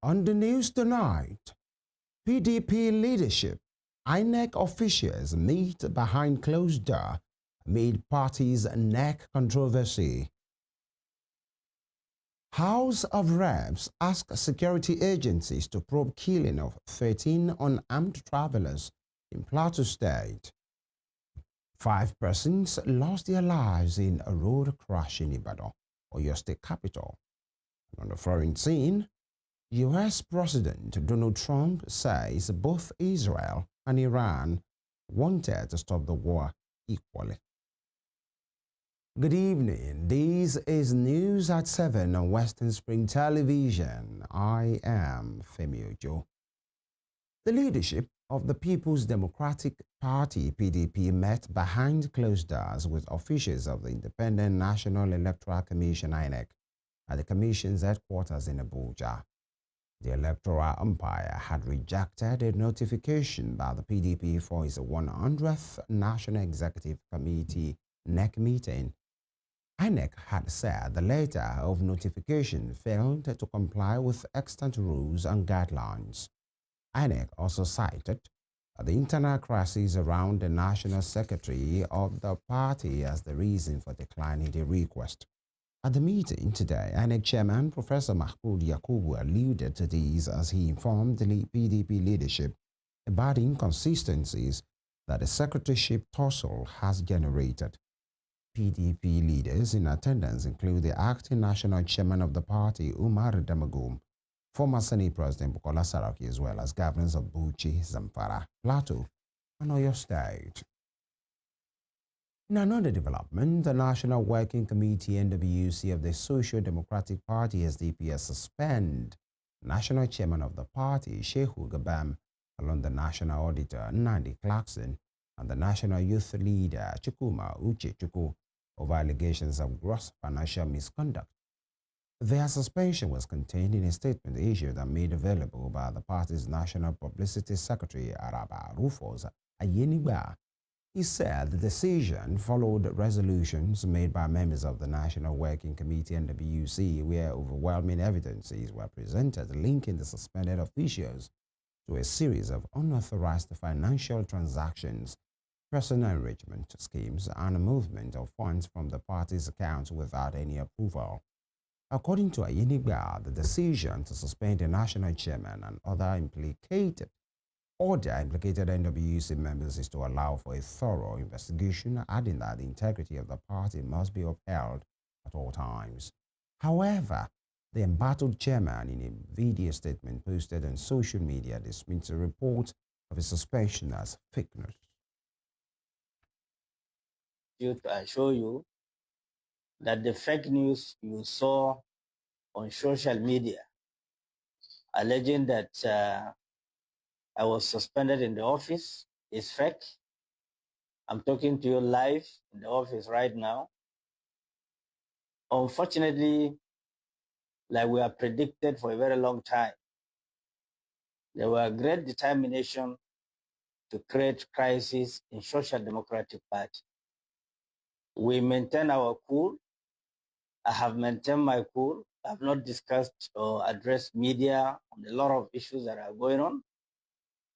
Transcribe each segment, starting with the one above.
On the news tonight, PDP leadership, INEC officials meet behind closed door amid party's neck controversy. House of Reps ask security agencies to probe killing of 13 unarmed travelers in Plateau State. 5 persons lost their lives in a road crash in Ibadan, Oyo State capital. On the foreign scene, U.S. President Donald Trump says both Israel and Iran wanted to stop the war equally. Good evening. This is News at 7 on Western Spring Television. I am Femi Ojo. The leadership of the People's Democratic Party, PDP, met behind closed doors with officials of the Independent National Electoral Commission, INEC, at the Commission's headquarters in Abuja. The electoral umpire had rejected a notification by the PDP for its 100th National Executive Committee NEC meeting. INEC had said the letter of notification failed to comply with extant rules and guidelines. INEC also cited the internal crisis around the National Secretary of the party as the reason for declining the request. At the meeting today, INEC Chairman Professor Mahmoud Yakubu alluded to these as he informed the PDP leadership about inconsistencies that the secretaryship tussle has generated. PDP leaders in attendance include the acting national chairman of the party, Umar Damagum, former Senate President Bukola Saraki, as well as governors of Bauchi, Zamfara, Plateau, and Oyo State. In another development, the National Working Committee (NWC) of the Social Democratic Party (SDP) has suspended National Chairman of the party, Shehu Gabam, along the National Auditor, Nandi Clarkson, and the National Youth Leader, Chukuma Uche Chuku, over allegations of gross financial misconduct. Their suspension was contained in a statement issued and made available by the party's National Publicity Secretary, Araba Rufus Ayenigba. He said the decision followed resolutions made by members of the National Working Committee (NWC), where overwhelming evidences were presented linking the suspended officials to a series of unauthorized financial transactions, personal enrichment schemes, and movement of funds from the party's accounts without any approval. According to Ayenigba, the decision to suspend the national chairman and other implicated NWC members is to allow for a thorough investigation, adding that the integrity of the party must be upheld at all times. However, the embattled chairman, in a video statement posted on social media, dismissed a report of his suspension as fake news. To assure you that the fake news you saw on social media alleging that I was suspended in the office is fake. I'm talking to you live in the office right now. Unfortunately, like we have predicted for a very long time, there were great determination to create crisis in Social Democratic Party. We maintain our cool. I have maintained my cool. I have not discussed or addressed media on a lot of issues that are going on,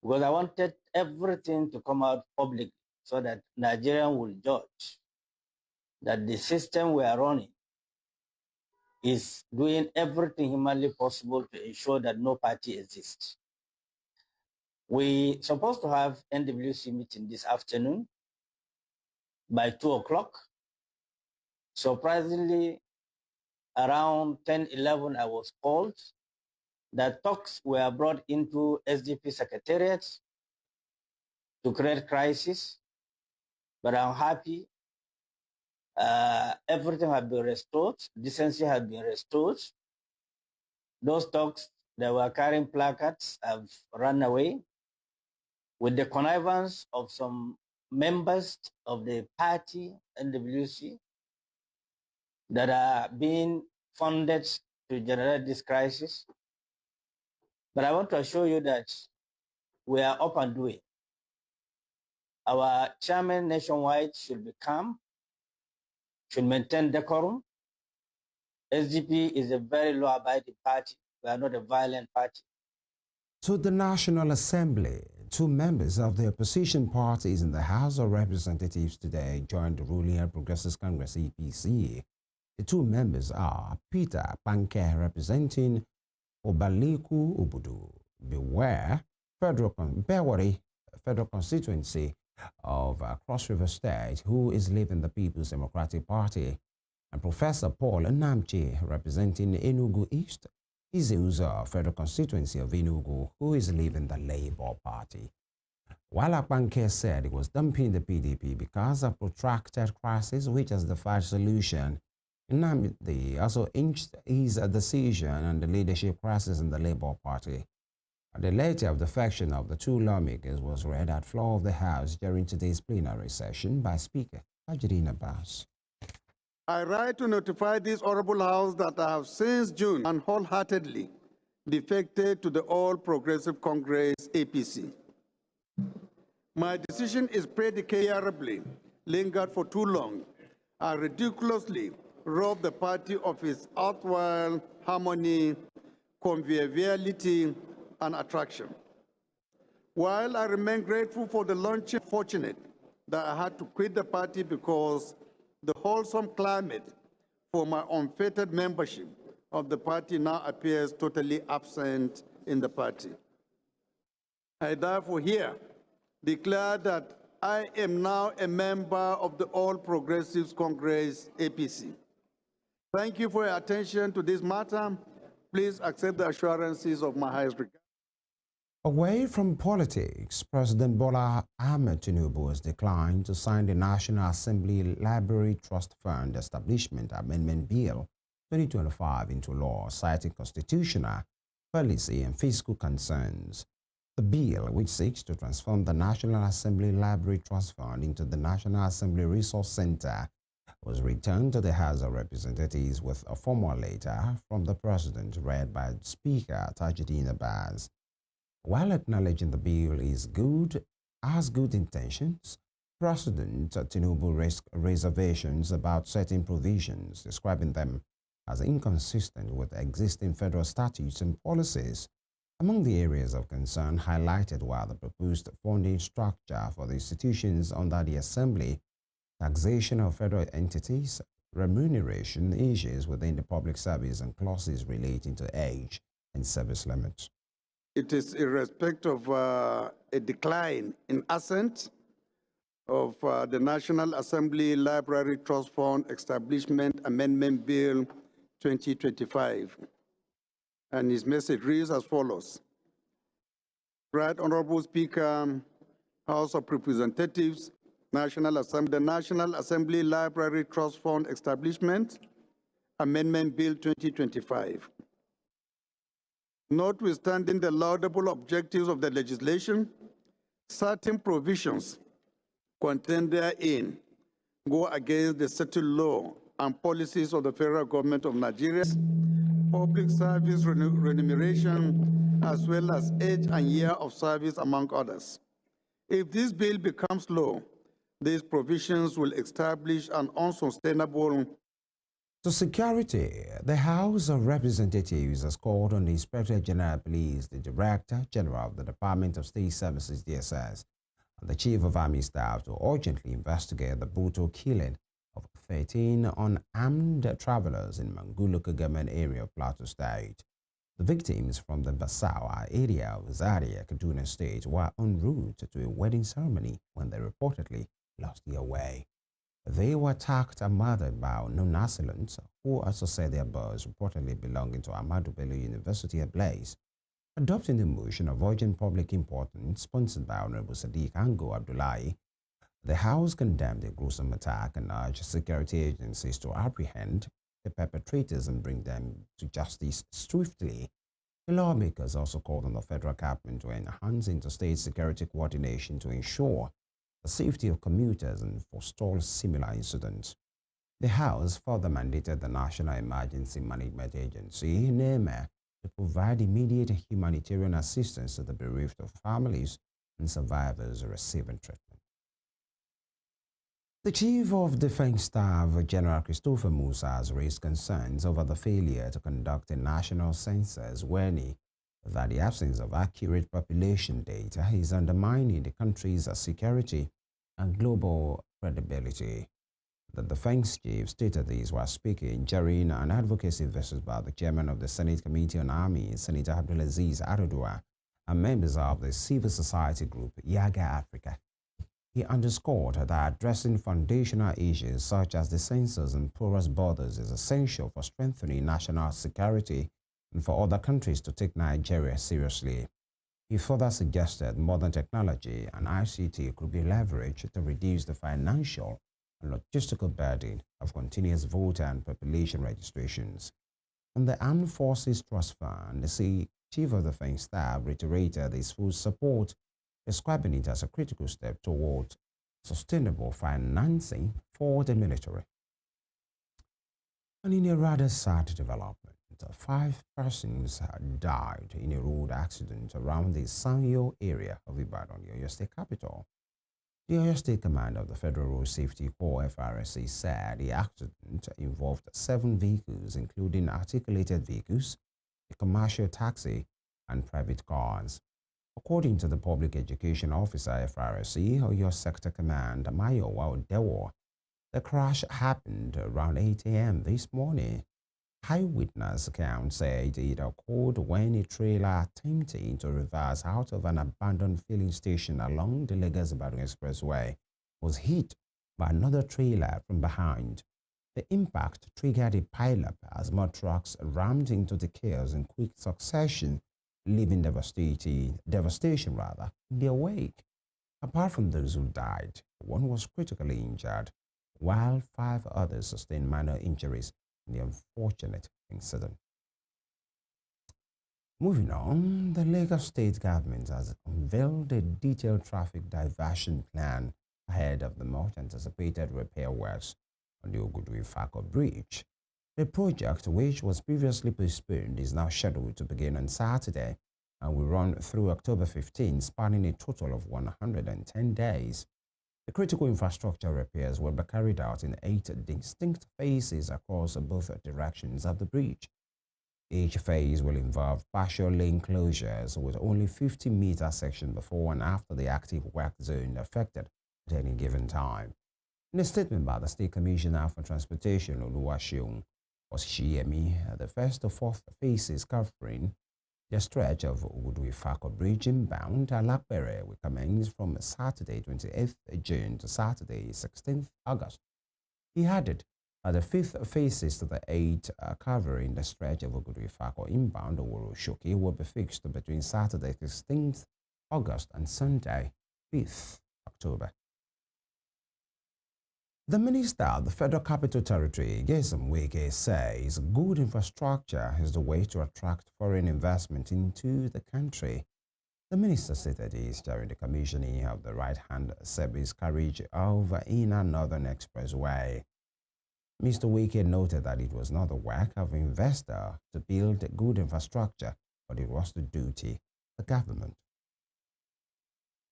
because I wanted everything to come out publicly so that Nigerians will judge that the system we are running is doing everything humanly possible to ensure that no party exists. We supposed to have NWC meeting this afternoon by 2 o'clock. Surprisingly, around 10, 11, I was called that talks were brought into SDP Secretariat to create crisis, but I'm happy. Everything has been restored. Decency has been restored. Those talks that were carrying placards have run away with the connivance of some members of the party, NWC, that are being funded to generate this crisis. But I want to assure you that we are up and doing. Our chairman nationwide should be calm, should maintain decorum. SDP is a very law-abiding party. We are not a violent party. To the National Assembly, two members of the opposition parties in the House of Representatives today joined the ruling All Progressives Congress APC. The two members are Peter Panke representing Obaliku Ubudu, Bewari Federal Constituency of Cross River State, who is leaving the People's Democratic Party, and Professor Paul Namchi representing Enugu East, Izuza Federal Constituency of Enugu, who is leaving the Labour Party. While Akpanke said he was dumping the PDP because of protracted crisis which has defied solution, Nnamdi also inched his decision on the leadership crisis in the Labour Party. The letter of defection of the two lawmakers was read at floor of the House during today's plenary session by Speaker Tajudeen Abbas. I write to notify this honorable House that I have since June and wholeheartedly defected to the All Progressive Congress APC. My decision is predictably lingered for too long and ridiculously robbed the party of its outward harmony, conviviality, and attraction. While I remain grateful for the launching, fortunate that I had to quit the party because the wholesome climate for my unfettered membership of the party now appears totally absent in the party. I therefore here declare that I am now a member of the All Progressives Congress APC. Thank you for your attention to this matter. Please accept the assurances of my highest regard. Away from politics, President Bola Ahmed Tinubu has declined to sign the National Assembly Library Trust Fund Establishment Amendment Bill 2025 into law, citing constitutional, policy, and fiscal concerns. The bill, which seeks to transform the National Assembly Library Trust Fund into the National Assembly Resource Center, was returned to the House of Representatives with a formal letter from the President read by Speaker Tajudeen Abbas. While acknowledging the bill is good, has good intentions, President Tinubu raised reservations about certain provisions, describing them as inconsistent with existing federal statutes and policies. Among the areas of concern highlighted were the proposed funding structure for the institutions under the Assembly, taxation of federal entities, remuneration issues within the public service, and clauses relating to age and service limits. It is in respect of a decline in assent of the National Assembly Library Trust Fund Establishment Amendment Bill 2025. And his message reads as follows. Right Honorable Speaker, House of Representatives, National Assembly, the National Assembly Library Trust Fund Establishment Amendment Bill 2025. Notwithstanding the laudable objectives of the legislation, certain provisions contained therein go against the settled law and policies of the federal government of Nigeria, public service remuneration, as well as age and year of service, among others. If this bill becomes law, these provisions will establish an unsustainable. To security, the House of Representatives has called on the Inspector General of Police, the Director General of the Department of State Services (DSS), and the Chief of Army Staff to urgently investigate the brutal killing of 13 unarmed travelers in Manguluka government area of Plateau State. The victims from the Basawa area of Zaria, Kaduna State, were en route to a wedding ceremony when they reportedly lost their way. They were attacked and murdered by unknown assailants who also said their bus reportedly belonging to Ahmadu Bello University ablaze. Adopting the motion of urgent public importance sponsored by Honorable Sadiq Ango Abdullahi, the House condemned the gruesome attack and urged security agencies to apprehend the perpetrators and bring them to justice swiftly. The lawmakers also called on the federal government to enhance interstate security coordination to ensure the safety of commuters and forestall similar incidents. The House further mandated the National Emergency Management Agency, NEMA, to provide immediate humanitarian assistance to the bereaved of families and survivors receiving treatment. The Chief of Defense Staff, General Christopher Musa, has raised concerns over the failure to conduct a national census, warning that the absence of accurate population data is undermining the country's security and global credibility. The defense chief stated this while speaking during an advocacy visit by the chairman of the Senate Committee on Army, Senator Abdulaziz Arodua, and members of the civil society group Yaga Africa. He underscored that addressing foundational issues such as the census and porous borders is essential for strengthening national security and for other countries to take Nigeria seriously. He further suggested modern technology and ICT could be leveraged to reduce the financial and logistical burden of continuous voter and population registrations. On the Armed Forces Trust Fund, the Chief of Defense Staff reiterated his full support, describing it as a critical step toward sustainable financing for the military. And in a rather sad development, 5 persons died in a road accident around the Sanyo area of Ibadan, the Oyo State capital. The Oyo State Command of the Federal Road Safety Corps (FRSC) said the accident involved 7 vehicles, including articulated vehicles, a commercial taxi, and private cars. According to the Public Education Officer FRSC, Oyo Sector Command Mayowa Odewo, the crash happened around 8 a.m. this morning. Eyewitness account said it occurred when a trailer attempting to reverse out of an abandoned filling station along the Lagos-Ibadan Expressway was hit by another trailer from behind. The impact triggered a pileup as more trucks rammed into the chaos in quick succession, leaving devastation in their wake. Apart from those who died, 1 was critically injured, while 5 others sustained minor injuries in the unfortunate incident. Moving on, the Lagos State government has unveiled a detailed traffic diversion plan ahead of the much-anticipated repair works on the Ogudu-Ifako Bridge. The project, which was previously postponed, is now scheduled to begin on Saturday and will run through October 15, spanning a total of 110 days. The critical infrastructure repairs will be carried out in 8 distinct phases across both directions of the bridge. Each phase will involve partial lane closures with only 50-meter section before and after the active work zone affected at any given time. In a statement by the State Commissioner for Transportation, Oluwaseun Oshiemi, the first to 4th phases covering the stretch of Ogudu-Ifako Bridge inbound Alapere will commence from Saturday 28th June to Saturday 16th August. He added that the 5th phases to the 8 covering the stretch of Ogudu-Ifako inbound Oworo-Shoki will be fixed between Saturday 16th August and Sunday 5th October. The Minister of the Federal Capital Territory, Nyesom Wike, says good infrastructure is the way to attract foreign investment into the country. The minister stated this during the commissioning of the right-hand service carriage of Inner Northern Expressway. Mr. Wike noted that it was not the work of an investor to build good infrastructure, but it was the duty of the government.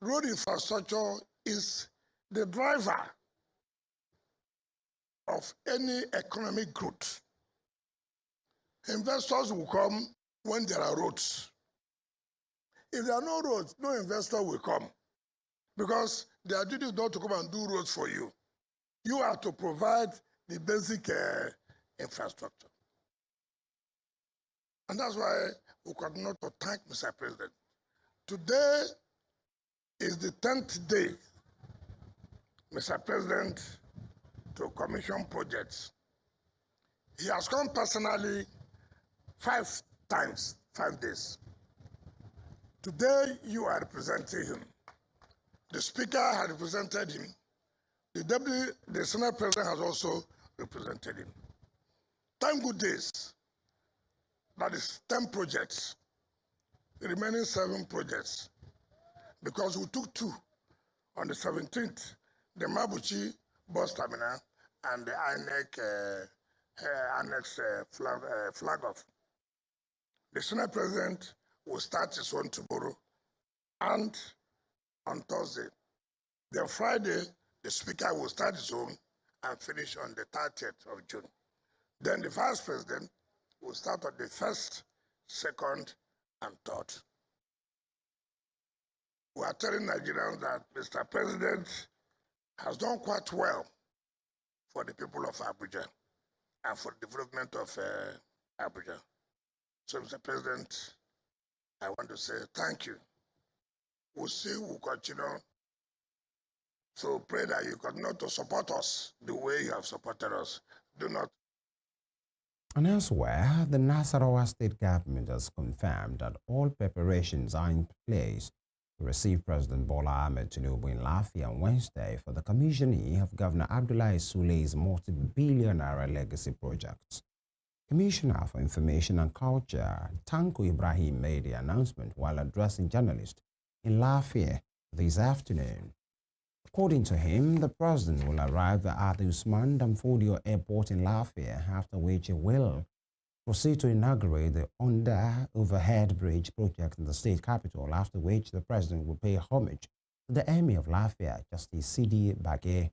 Road infrastructure is the driver of any economic growth. Investors will come when there are roads. If there are no roads, no investor will come because their duty is not to come and do roads for you. You are to provide the basic infrastructure. And that's why we continue to thank Mr. President. Today is the 10th day, Mr. President, to commission projects. He has come personally 5 times, 5 days. Today, you are representing him. The Speaker has represented him. The Senate President has also represented him. 10 good days. That is 10 projects. The remaining 7 projects. Because we took 2 on the 17th, the Mabuchi bus terminal and the annex flag off. The Senate President will start his one tomorrow and on Thursday. Then Friday, The Speaker will start his own and finish on the 30th of June. Then the Vice President will start on the 1st, 2nd, and 3rd. We are telling Nigerians that Mr. President has done quite well for the people of Abuja and for the development of Abuja. So, Mr. President, I want to say thank you. We'll see, we'll continue. So pray that you continue to support us the way you have supported us. Do not. And elsewhere, the Nasarawa state government has confirmed that all preparations are in place to receive President Bola Ahmed Tinubu in Lafia on Wednesday for the commissioning of Governor Abdullahi Sule's multi-billion-naira legacy projects. Commissioner for Information and Culture, Tanko Ibrahim, made the announcement while addressing journalists in Lafia this afternoon. According to him, the president will arrive at the Usman Danfodio Airport in Lafia, after which he will proceed to inaugurate the under-overhead bridge project in the state capital, after which the president will pay homage to the Emir of Lafia, Justice Sidi Bagay,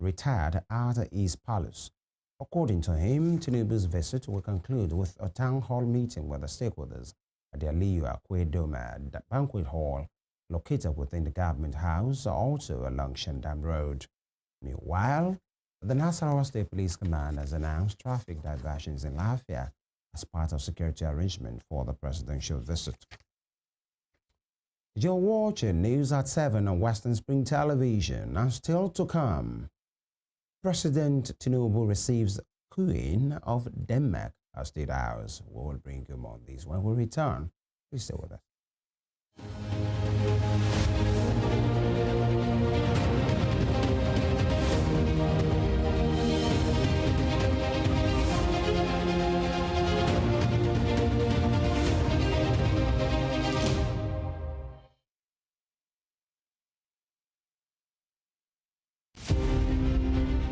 retired at his palace. According to him, Tinubu's visit will conclude with a town hall meeting with the stakeholders at the Aliyu Akwe Doma Banquet Hall, located within the government house, also along Shandam Road. Meanwhile, the Nasarawa State Police Command has announced traffic diversions in Lafia as part of security arrangement for the presidential visit. You're watching News at 7 on Western Spring Television, and still to come, President Tinubu receives Queen of Denmark at State House. We will bring you more on this when we return. Please stay with us.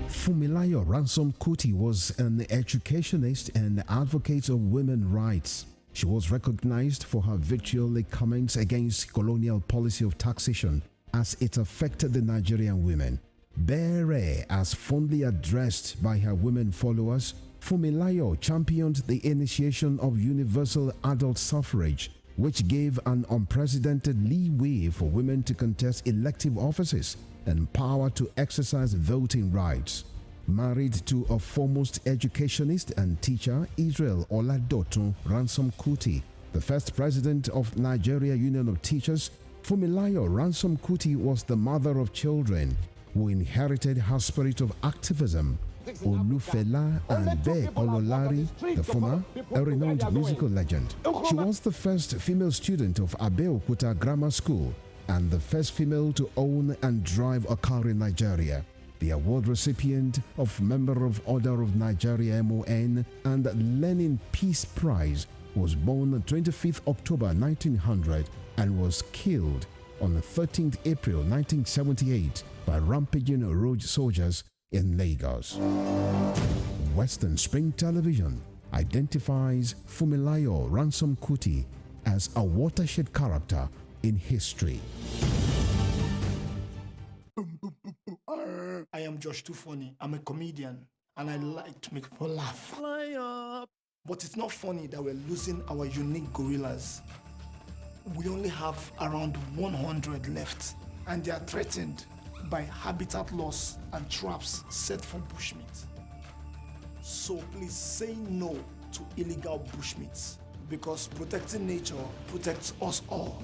Fumilayo Ransom Kuti was an educationist and advocate of women's rights. She was recognized for her vitriolic comments against colonial policy of taxation as it affected the Nigerian women. Bere, as fondly addressed by her women followers, Fumilayo championed the initiation of universal adult suffrage, which gave an unprecedented leeway for women to contest elective offices and power to exercise voting rights. Married to a foremost educationist and teacher, Israel Oladotun Ransom Kuti, the first president of Nigeria Union of Teachers, Fumilayo Ransom Kuti was the mother of children who inherited her spirit of activism. Olufela and Be Ololari, the former, a renowned musical legend. She was the first female student of Abeokuta Grammar School and the first female to own and drive a car in Nigeria. The award recipient of Member of Order of Nigeria MON and Lenin Peace Prize, was born on 25th October 1900 and was killed on 13th April 1978 by rampaging road soldiers in Lagos. Western Spring Television identifies Fumilayo Ransom Kuti as a watershed character in history. I am Josh Too Funny. I'm a comedian and I like to make people laugh. But it's not funny that we're losing our unique gorillas. We only have around 100 left, and they are threatened by habitat loss and traps set for bushmeat. So please say no to illegal bushmeat, because protecting nature protects us all.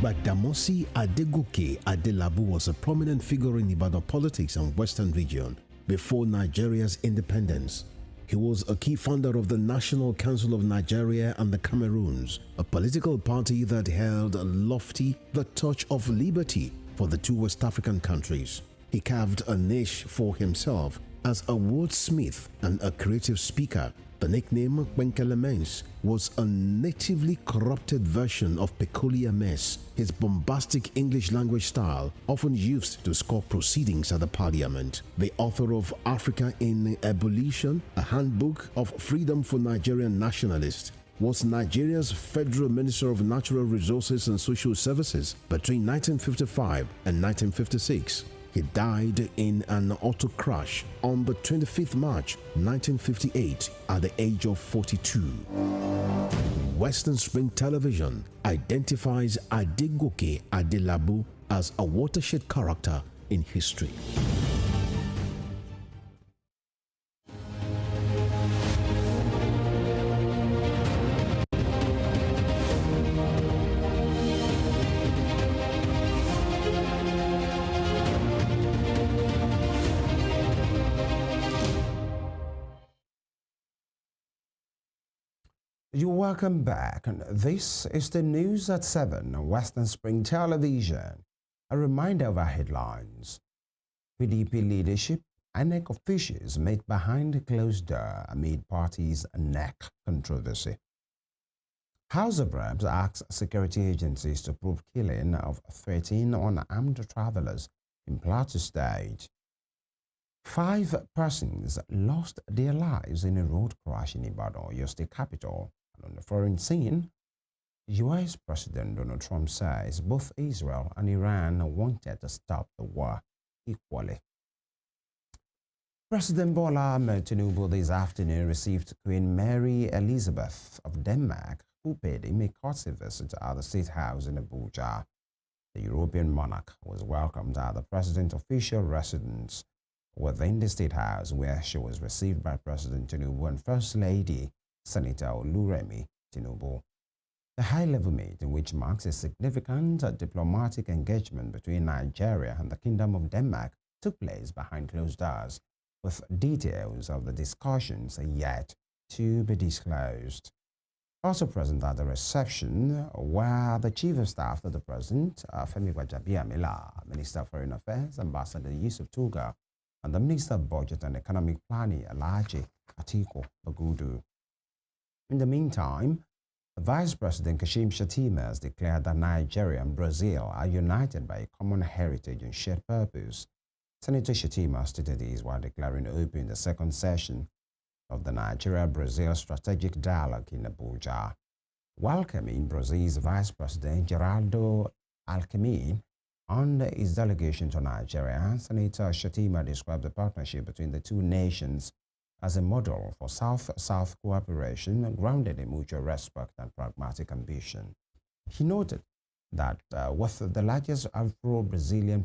Badamosi Adegoke Adelabu was a prominent figure in Ibadan politics and Western region before Nigeria's independence. He was a key founder of the National Council of Nigeria and the Cameroons, a political party that held lofty the torch of liberty for the two West African countries. He carved a niche for himself as a wordsmith and a creative speaker. The nickname Kwenkelemens was a natively corrupted version of peculiar mess, his bombastic English language style often used to score proceedings at the parliament. The author of Africa in Ebullition, a handbook of freedom for Nigerian nationalists, was Nigeria's Federal Minister of Natural Resources and Social Services between 1955 and 1956. He died in an auto crash on the 25th March 1958 at the age of 42. Western Spring Television identifies Adegoke Adelabu as a watershed character in history. You're welcome back. This is the news at 7 on Western Spring Television. A reminder of our headlines. PDP leadership and NEC officials met behind a closed door amid party's NEC controversy. House of Reps asks security agencies to probe killing of 13 unarmed travelers in Plateau State. 5 persons lost their lives in a road crash in Ibadan, Oyo State capital. And on the foreign scene, U.S. President Donald Trump says both Israel and Iran wanted to stop the war equally. President Bola Ahmed Tinubu this afternoon received Queen Mary Elizabeth of Denmark, who paid him a courtesy visit at the State House in Abuja. The European monarch was welcomed at the president's official residence within the State House, where she was received by President Tinubu and First Lady Senator Oluremi Tinubu. The high-level meeting, which marks a significant diplomatic engagement between Nigeria and the Kingdom of Denmark, took place behind closed doors, with details of the discussions yet to be disclosed. Also present at the reception were the Chief of Staff to the President, Femi Gbajabiamila, Minister of Foreign Affairs, Ambassador Yusuf Tuga, and the Minister of Budget and Economic Planning, Alhaji Atiku Bagudu. In the meantime, Vice President Kashim Shettima has declared that Nigeria and Brazil are united by a common heritage and shared purpose. Senator Shettima stated this while declaring open the second session of the Nigeria-Brazil Strategic Dialogue in Abuja. Welcoming Brazil's Vice President Geraldo Alckmin on his delegation to Nigeria, Senator Shettima described the partnership between the two nations as a model for South-South cooperation grounded in mutual respect and pragmatic ambition. He noted that with the largest Afro-Brazilian